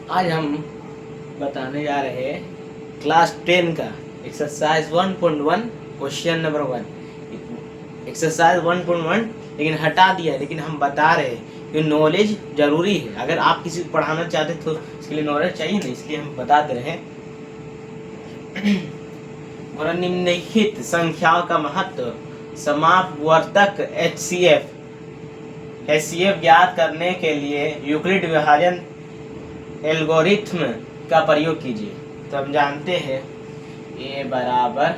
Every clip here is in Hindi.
आज हम बताने जा रहे हैं क्लास 10 का एक्सरसाइज 1.1 क्वेश्चन नंबर 1। एक्सरसाइज 1.1 लेकिन हटा दिया है, लेकिन हम बता रहे हैं कि नॉलेज जरूरी है। अगर आप किसी को पढ़ाना चाहते तो इसके लिए नॉलेज चाहिए ना, इसलिए हम बता दे रहे हैं। और निम्नलिखित संख्याओं का महत्व समापवर्तक HCF ज्ञात करने के लिए यूक्लिड विभाजन एल्गोरिथ्म का प्रयोग कीजिए। तो हम जानते हैं A बराबर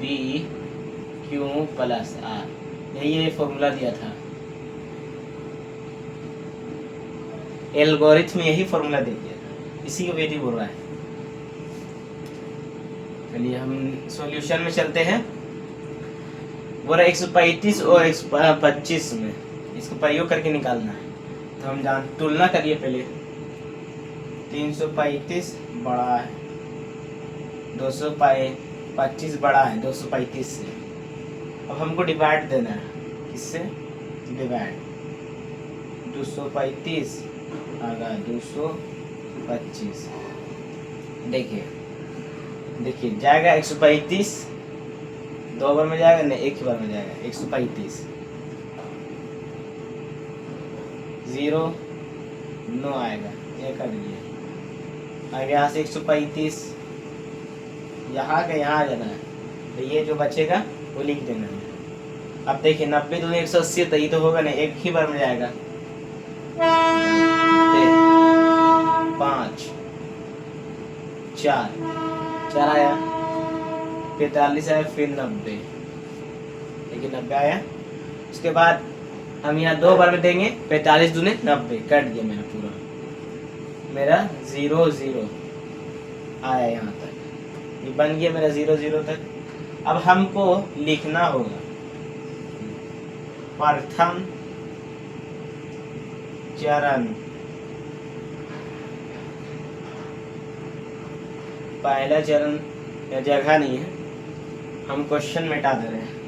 BQ प्लस R, यही ये फॉर्मूला दिया था। एल्गोरिथ्म यही फॉर्मूला दे दिया था, इसी को बेटी बोल रहा है। चलिए हम सॉल्यूशन में चलते हैं। बोला 135 और 125 में इसको प्रयोग करके निकालना है। तो हम तुलना करिए पहले। 335 बड़ा है 225 बड़ा है 235 से। अब हमको डिवाइड देना है, किससे डिवाइड 235 आगा 225। देखिए जाएगा 135, 2 बार में जाएगा नहीं, एक ही बार में जाएगा। 135 0 9 आएगा, ये कर लीजिए। आगे यहाँ से 135 यहाँ का यहाँ आ जाना है, तो ये जो बचेगा वो लिख देना है। अब देखिए 90 दूनी 180, तो ये तो होगा नहीं, एक ही बार में जाएगा। 5 4 आया, 45 आया, फिर 90, लेकिन 90 आया। उसके बाद हम यहाँ 2 बार में देंगे, 45 दूने 90, कट गया मेरा पूरा, मेरा 0 0 आया यहाँ तक, ये बन गया मेरा 0 0 तक। अब हमको लिखना होगा प्रथम चरण, पहला चरण या जगह नहीं है, हम क्वेश्चन मिटा दे रहे हैं।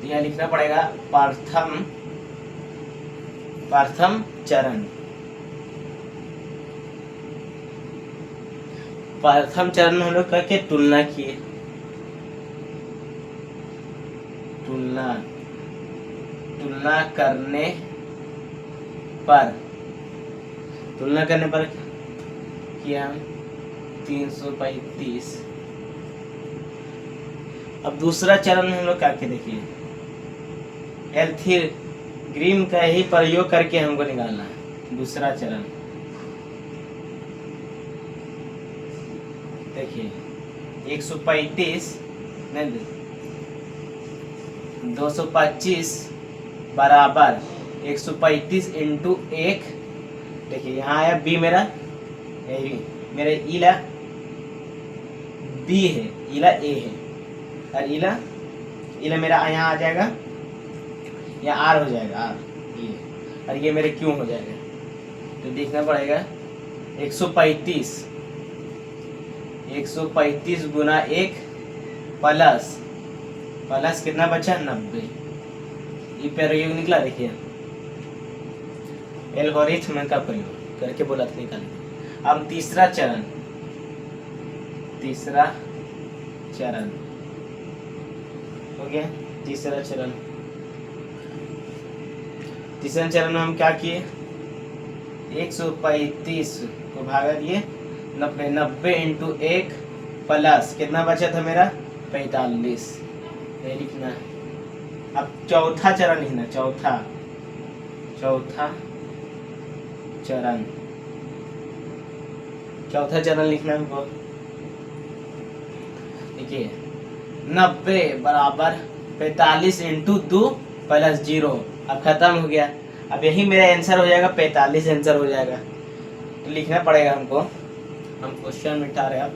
यह लिखना पड़ेगा प्रथम चरण। प्रथम चरण में हम लोग करके तुलना किए, तुलना करने पर किया 335। अब दूसरा चरण में हम लोग करके देखिए, एल्थिग्रीम का ही प्रयोग करके हमको निकालना है। दूसरा चरण देखिए 135 नहीं 225 बराबर 135 इंटू 1। देखिए यहाँ आया बी, मेरा इला बी है, इला ए है, और इला मेरा यहाँ आ जाएगा, या आर हो जाएगा, आर ये, और ये मेरे क्यों हो जाएगा। तो देखना पड़ेगा 135 गुना 1 प्लस कितना बचा 90। ये प्रयोग निकला। देखिए एल्गोरिथ्म का प्रयोग करके बोला था निकाल। अब तीसरा चरण हो गया। तीसरा चरण में हम क्या किए, 135 को भागा दिए 90 इंटू 1 प्लस कितना बचा था मेरा 45, ये लिखना है। अब चौथा चरण लिखना, चौथा चरण लिखना हमको। देखिए 90 बराबर 45 इंटू 2 प्लस 0। अब खत्म हो गया। अब यही मेरा आंसर हो जाएगा, 45 आंसर हो जाएगा। तो लिखना पड़ेगा हमको, हम क्वेश्चन मिटा रहे हैं अब।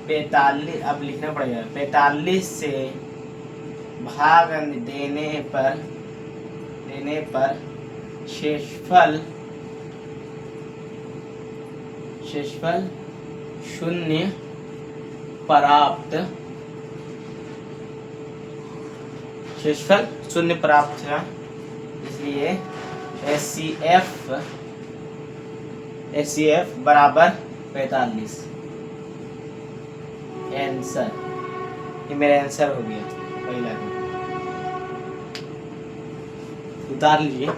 45, अब लिखना पड़ेगा, 45 से भाग देने पर शेषफल शून्य प्राप्त, शेषफल शून्य प्राप्त हुआ, इसलिए HCF बराबर 45। आंसर, ये मेरा आंसर हो गया पहला का। उतार लीजिए।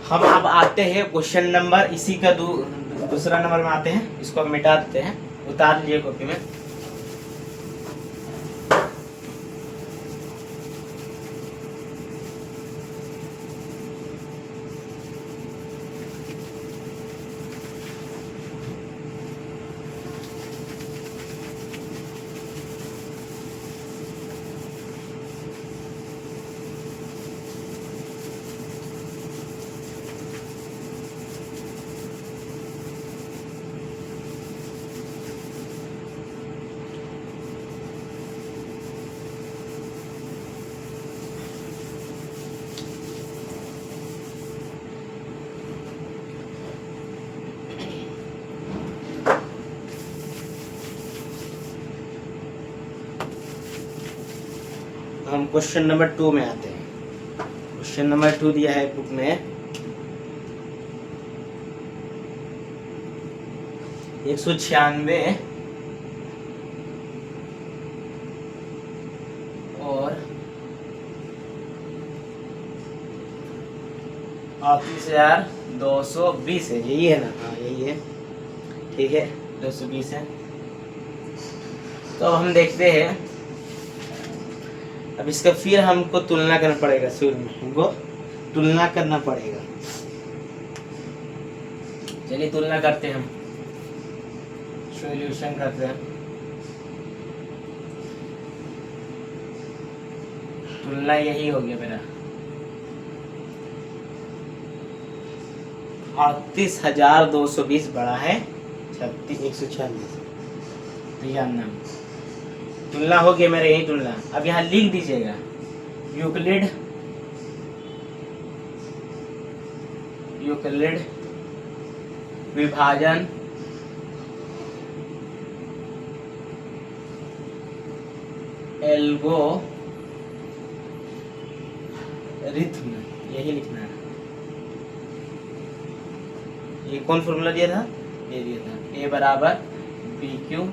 हम अब आते हैं क्वेश्चन नंबर, इसी का दूसरा नंबर में आते हैं, इसको हम मिटा देते हैं। उतार लीजिए कॉपी में। हम क्वेश्चन नंबर 2 में आते हैं। क्वेश्चन नंबर 2 दिया है बुक में, 196 और 38,220 है, यही है ना? हाँ यही है, ठीक है, 220 है। तो अब हम देखते हैं, अब इसका फिर हमको तुलना करना पड़ेगा, शुरू में हमको तुलना करना पड़ेगा। चलिए तुलना करते हैं, हम सॉल्यूशन करते हैं। तुलना यही हो गया मेरा, 38,220 बड़ा है 196। तुलना हो गया मेरे, यही तुलना। अब यहाँ लिख दीजिएगा, यूक्लिड विभाजन एल्गोरिथम, यही लिखना है। ये कौन फॉर्मूला दिया था? ये दिया था, A बराबर BQ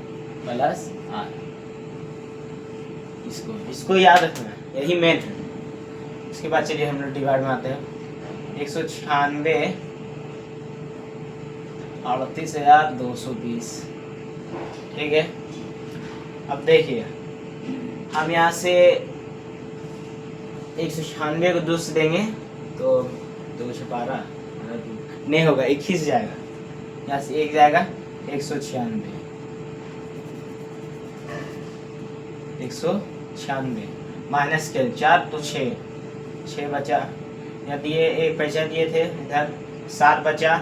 प्लस R। इसको याद रखना है, यही मेन है। इसके बाद चलिए हम लोग डिवाइड में आते हैं। 196 38,220, ठीक है। अब देखिए, हम यहाँ से 196 को 2 से देंगे तो 212 नहीं होगा, 21 जाएगा। यहाँ से 1 जाएगा, 196 माइनस के 4 तो 6 बचा। यहाँ दिए, एक पैसा दिए थे इधर, 7 बचा,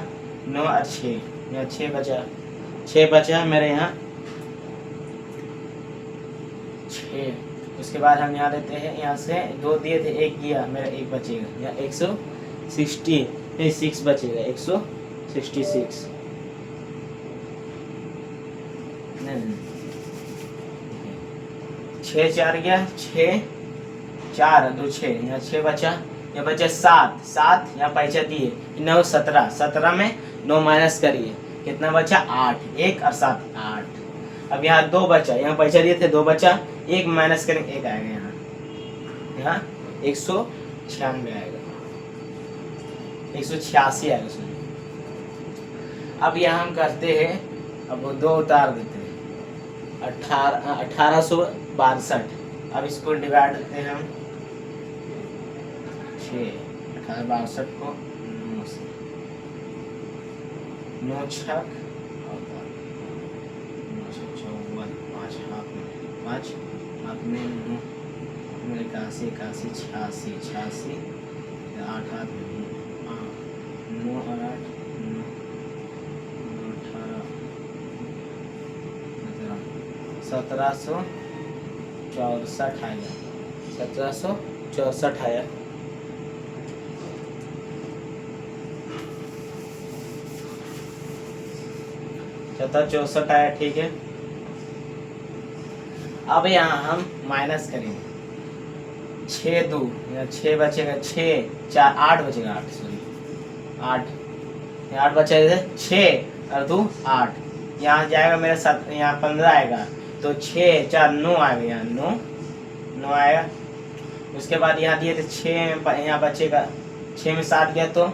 9 और 6, यहाँ 6 बचा मेरे यहाँ 6। उसके बाद हम यहाँ देते हैं, यहाँ से 2 दिए थे, 1 किया, मेरा 1 बचेगा, यहाँ 166 बचेगा, 166। नहीं, 6 4 गया, 6 4 2 6, यहाँ 6 बचा, यहाँ बचा 7 यहाँ पैसा दिए 9 17 में 9 माइनस करिए, कितना बचा? 8, 1 और 7 8। अब यहाँ 2 बचा, यहाँ पैसा दिए थे 2 बचा, 1 माइनस करेंगे 1 आएगा, यहाँ 196 आएगा, 186 आएगा सुनिए। अब यहाँ हम करते हैं, अब 2 उतार देते हैं, 1862। अब इसको डिवाइड करते हैं हम 6, 1862 को 9 6 5 अपने 9 81 81 86 86 8 8 9 और 8 1764 आया 1764 आया। चौथा 64 आया, ठीक है। अब यहाँ हम माइनस करेंगे 6 2 यहाँ 6 बचेगा 6 4 8 बचेगा 8 सॉरी 8 8 बचेगा 6 और 2 8 यहाँ जाएगा मेरा 7 यहाँ 15 आएगा तो 6 4 9 आएगा यहाँ 9 9 आएगा। उसके बाद यहाँ दिए थे 6 यहाँ बचेगा 6 में 7 गया तो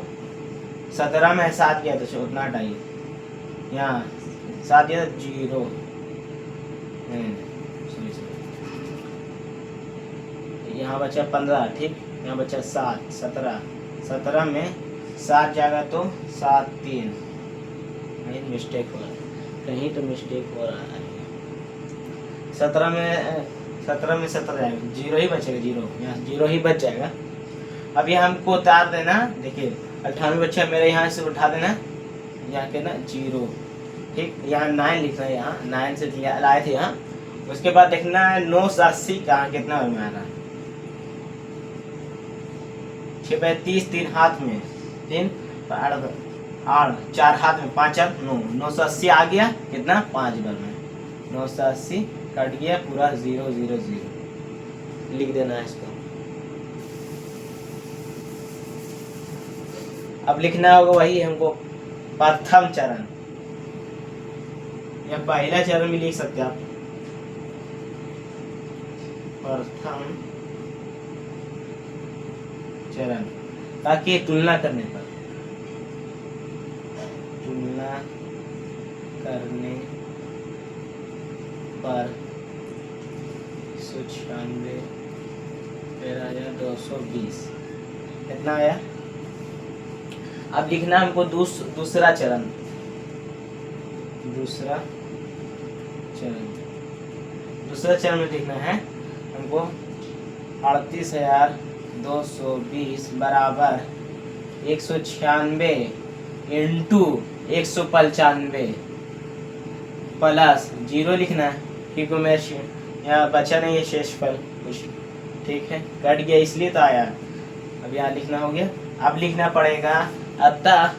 17 में 7 गया तो उतना हटाइए यहाँ 7 गया तो 0 यहाँ बचा 15 ठीक यहाँ बचा 7 17 में 7 जाएगा तो 7 3 कहीं मिस्टेक हो रहा है कहीं तो मिस्टेक हो रहा है 17 में 17 जाएगा 0 ही बचेगा 0 यहाँ 0 ही बच जाएगा। अब यहाँ हमको उतार देना देखिए 98 बच्चा मेरे यहाँ से उठा देना यहाँ के ना 0 ठीक यहाँ 9 लिखना है यहाँ 9 से लाए थे यहाँ। उसके बाद देखना है 9 से 80 कहाँ कितना में आ रहा है 6 बाई 30 3 हाथ में 3 8 4 हाथ में 5 8 9 980 आ गया कितना 5 बार में 980 कट गया पूरा 0 0 0 लिख देना है इसको। अब लिखना होगा वही हमको प्रथम चरण या पहला चरण भी लिख सकते हैं आप प्रथम चरण ताकि तुलना करने पर 196 13,220 कितना आया। अब लिखना हमको दूसरा चरण में लिखना है हमको 38,220 बराबर 196 इंटू 195 प्लस 0 लिखना है क्योंकि मेरे यहाँ बचा नहीं है शेषफल कुछ ठीक है कट गया इसलिए तो आया। अब यहाँ लिखना हो गया। अब लिखना पड़ेगा अतः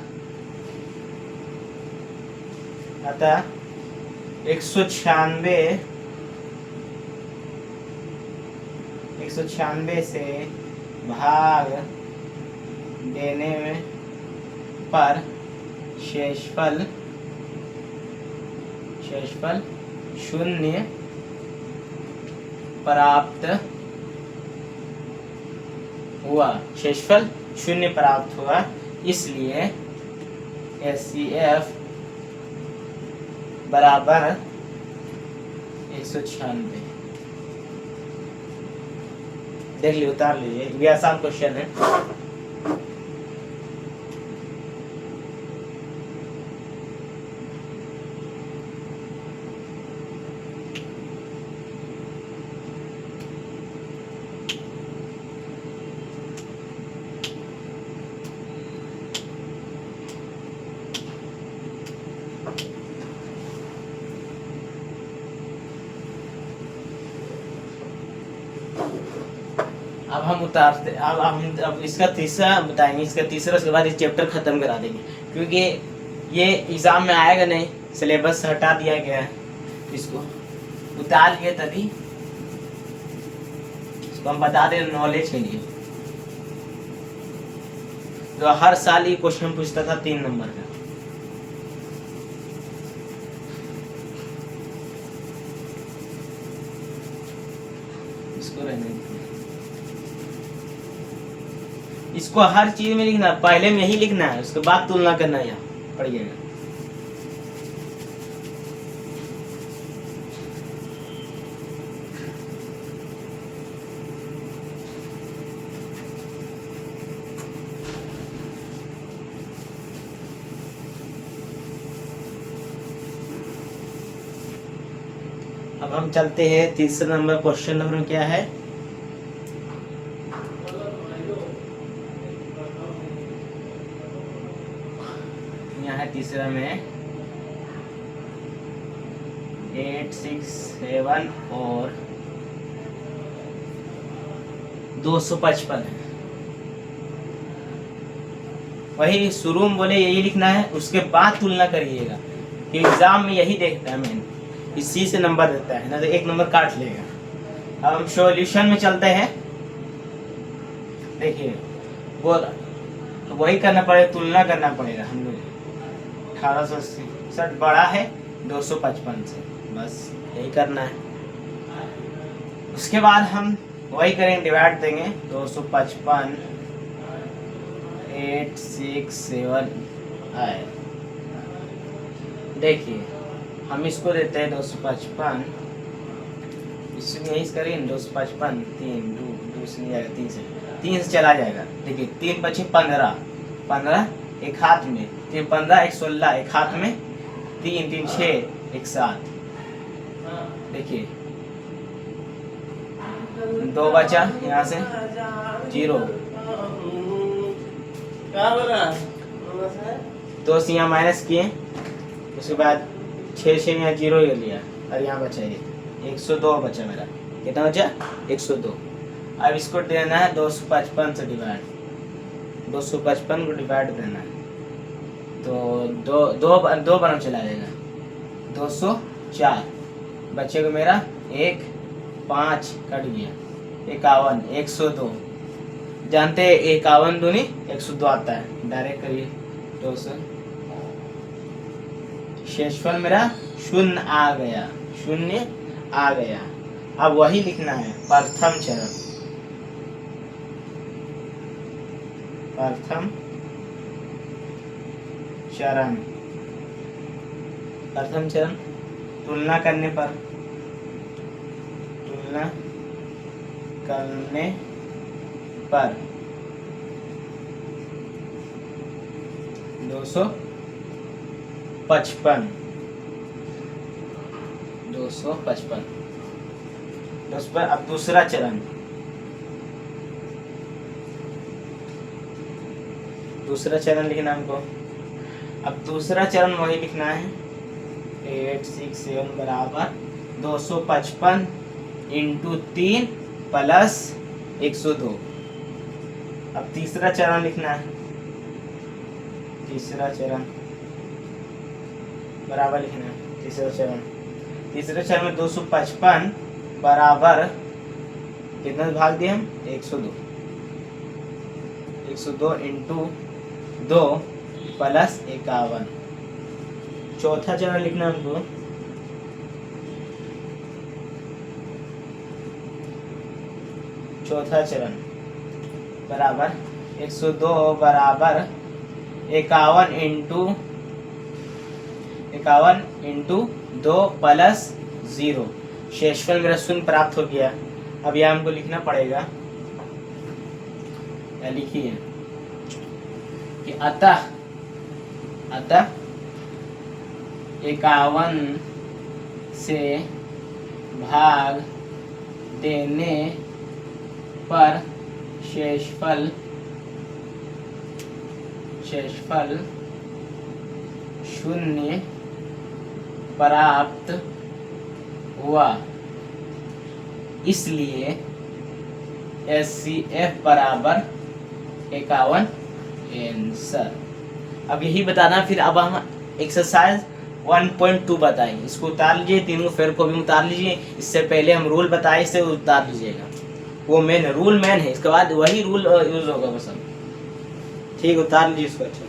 196 से भाग देने में पर शेषफल 0 प्राप्त हुआ शेषफल 0 प्राप्त हुआ इसलिए HCF बराबर 196 देख लीजिए उतार लीजिए ये आसान क्वेश्चन है। अब हम उतारते अब इसका तीसरा बताएंगे इसका तीसरा उसके बाद इस चैप्टर खत्म करा देंगे क्योंकि ये एग्जाम में आएगा नहीं सिलेबस हटा दिया गया है। इसको उतार लिए तभी इसको हम बता दें नॉलेज के लिए। तो हर साल ये क्वेश्चन पूछता था 3 नंबर का। इसको रहने इसको हर चीज में लिखना पहले में ही लिखना है उसके बाद तुलना करना है यहाँ पढ़िएगा। अब हम चलते हैं तीसरे नंबर क्वेश्चन नंबर क्या है। यहाँ है तीसरा में 8, 6, 7 और 255 है। वही शुरू में बोले यही लिखना है, उसके बाद तुलना करिएगा कि एग्जाम में यही देखता है मेन, इसी से नंबर देता है, ना तो एक नंबर काट लेगा। अब हम सॉल्यूशन में चलते हैं। देखिए बोला तो वही करना पड़ेगा, तुलना करना पड़ेगा हम लोग। 1867 बड़ा है 255 से, बस यही करना है। उसके बाद हम वही करेंगे, डिवाइड देंगे 255 8, 6, 7 आए। देखिए हम इसको देते हैं 255, इसमें यही करेंगे 255 3 से नहीं जाएगा, 3 से चला जाएगा। देखिए 3 बचे 15, 15 एक हाथ में, 3 15 1 16 एक हाथ में, 3 3 6 एक साथ। देखिए 2 बचा यहाँ से 0, तो यहाँ माइनस किए, उसके बाद 6 6 यहाँ 0 ही लिया और यहाँ बचा ये 102 बचा मेरा। कितना बचा 102। अब इसको देना है 255 से डिवाइड, 255 को डिवाइड देना है तो दो बार चला जाएगा, 204 बचेगा मेरा 1 5 कट गया 51 102। जानते हैं 51 दूनी 102 आता है, डायरेक्ट करिए 200। शेषफल मेरा 0 आ गया, 0 आ गया। अब वही लिखना है प्रथम चरण, प्रथम चरण, प्रथम चरण तुलना करने पर, तुलना करने पर 255 अब दूसरा चरण, दूसरा चरण लिखना हमको। अब दूसरा चरण वही लिखना है 8 6 7 बराबर 255 इंटू 3 प्लस 102। अब तीसरा चरण लिखना है, तीसरा चरण बराबर लिखना है, तीसरे चरण में 255 बराबर कितना भाग दिए हम 102, 102 इंटू 2 प्लस 51। चौथा चरण लिखना हमको, चौथा चरण बराबर 102 बराबर 51 इंटू 2 प्लस 0। शेषफल मेरा 0 प्राप्त हो गया। अब यह हमको लिखना पड़ेगा, या लिखिए कि अतः 51 से भाग देने पर शेषफल 0 प्राप्त हुआ, इसलिए HCF बराबर 51 आंसर। अब यही बताना। फिर अब हम एक्सरसाइज 1.2 बताएंगे, इसको उतार लीजिए, तीनों फेर को भी उतार लीजिए। इससे पहले हम रूल बताए, इससे उतार लीजिएगा, वो मेन रूल मेन है, इसके बाद वही रूल यूज होगा बस। ठीक, उतार लीजिए इसको। अच्छा।